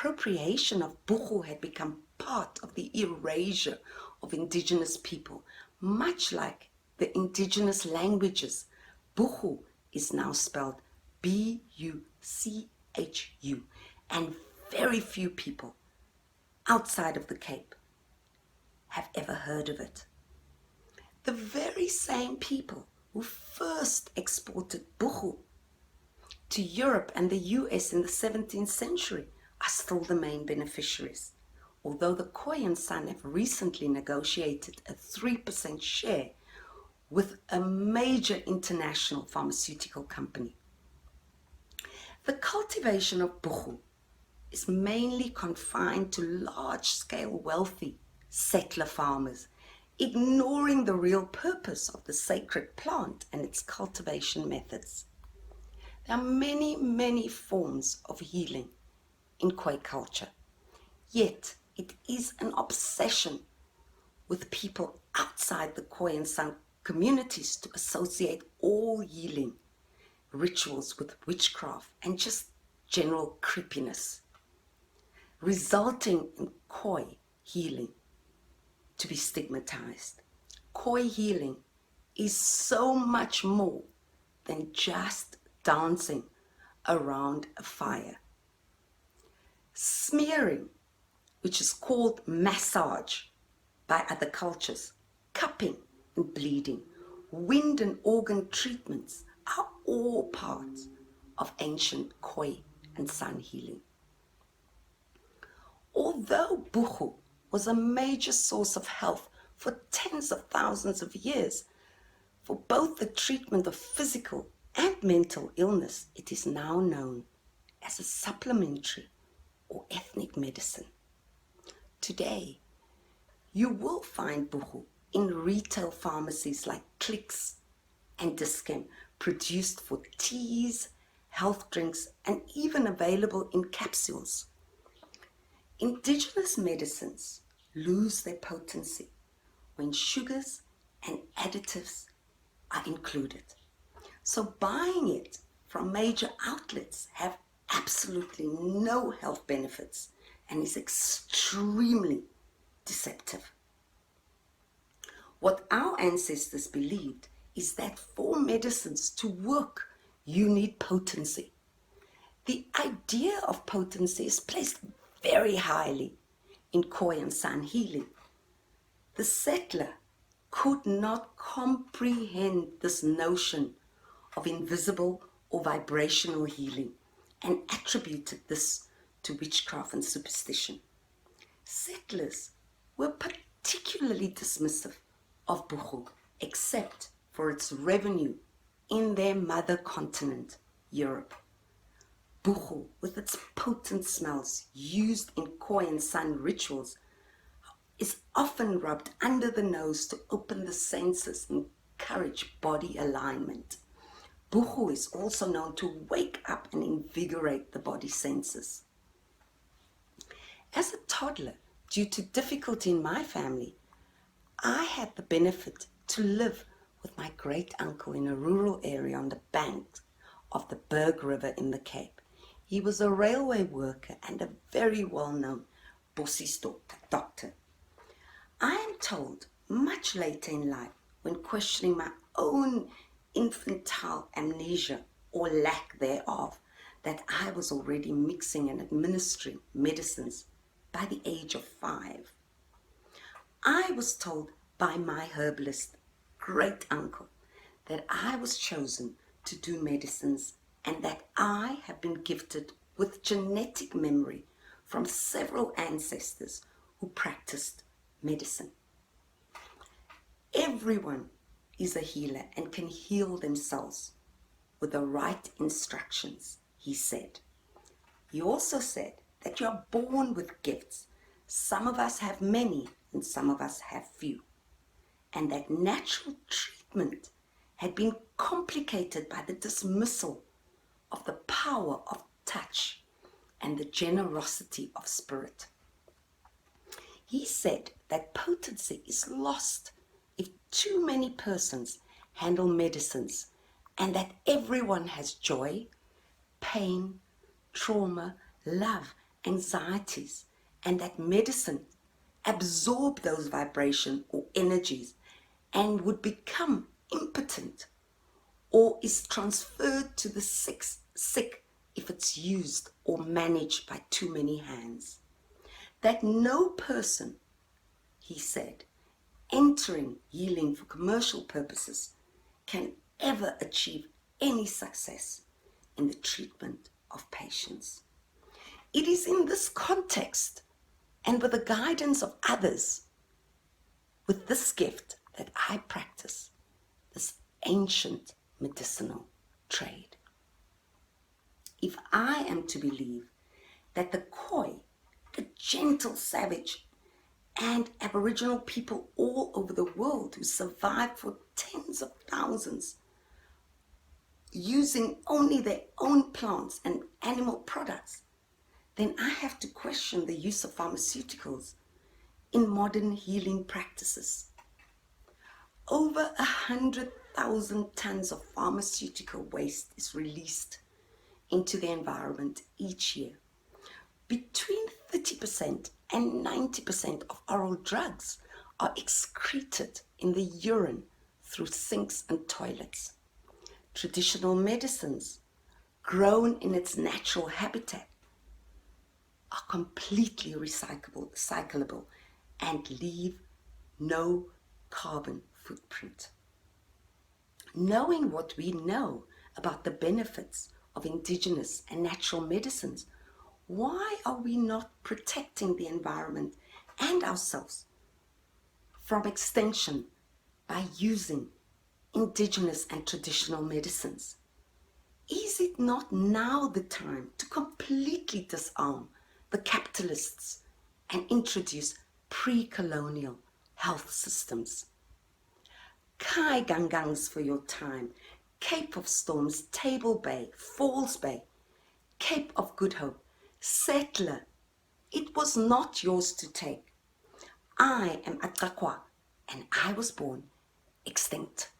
appropriation of Boegoe had become part of the erasure of Indigenous people, much like the Indigenous languages. Boegoe is now spelled B-U-C-H-U, and very few people outside of the Cape have ever heard of it. The very same people who first exported Boegoe to Europe and the US in the 17th century are still the main beneficiaries, although the Khoi and San have recently negotiated a 3% share with a major international pharmaceutical company. The cultivation of Boegoe is mainly confined to large-scale wealthy settler farmers, ignoring the real purpose of the sacred plant and its cultivation methods. There are many, many forms of healing in Khoi culture, yet it is an obsession with people outside the Khoi and San communities to associate all healing rituals with witchcraft and just general creepiness, resulting in Khoi healing to be stigmatized. Khoi healing is so much more than just dancing around a fire. Smearing, which is called massage by other cultures, cupping and bleeding, wind and organ treatments are all parts of ancient Khoi and San healing. Although Boegoe was a major source of health for tens of thousands of years, for both the treatment of physical and mental illness, it is now known as a supplementary or ethnic medicine. Today, you will find Boegoe in retail pharmacies like Clicks and Dischem, produced for teas, health drinks, and even available in capsules. Indigenous medicines lose their potency when sugars and additives are included. So buying it from major outlets have absolutely no health benefits and is extremely deceptive. What our ancestors believed is that for medicines to work, you need potency. The idea of potency is placed very highly in Khoi and San healing. The settler could not comprehend this notion of invisible or vibrational healing and attributed this to witchcraft and superstition. Settlers were particularly dismissive of Boegoe, except for its revenue in their mother continent, Europe. Boegoe, with its potent smells used in Khoi and San rituals, is often rubbed under the nose to open the senses and encourage body alignment. Boegoe is also known to wake up and invigorate the body senses. As a toddler, due to difficulty in my family, I had the benefit to live with my great uncle in a rural area on the banks of the Berg River in the Cape. He was a railway worker and a very well-known Bossie's doctor. I am told much later in life, when questioning my own infantile amnesia or lack thereof, that I was already mixing and administering medicines by the age of 5. I was told by my herbalist great uncle that I was chosen to do medicines and that I have been gifted with genetic memory from several ancestors who practiced medicine. Everyone is a healer and can heal themselves with the right instructions, he said. He also said that you are born with gifts. Some of us have many and some of us have few. And that natural treatment had been complicated by the dismissal of the power of touch and the generosity of spirit. He said that potency is lost if too many persons handle medicines, and that everyone has joy, pain, trauma, love, anxieties, and that medicine absorb those vibration or energies and would become impotent, or is transferred to the sick if it's used or managed by too many hands. That no person, he said, entering healing for commercial purposes can ever achieve any success in the treatment of patients. It is in this context and with the guidance of others with this gift that I practice this ancient medicinal trade. If I am to believe that the Khoi, the gentle savage, and Aboriginal people all over the world who survived for tens of thousands using only their own plants and animal products, then I have to question the use of pharmaceuticals in modern healing practices. Over 100,000 tons of pharmaceutical waste is released into the environment each year. Between 30% and 90% of oral drugs are excreted in the urine through sinks and toilets. Traditional medicines, grown in its natural habitat, are completely recyclable and leave no carbon footprint. Knowing what we know about the benefits of indigenous and natural medicines, why are we not protecting the environment and ourselves from extinction by using indigenous and traditional medicines? Is it not now the time to completely disarm the capitalists and introduce pre-colonial health systems? Kai Gangangs for your time, Cape of Storms, Table Bay, Falls Bay, Cape of Good Hope, Settler, it was not yours to take. I am Atakwa, and I was born extinct.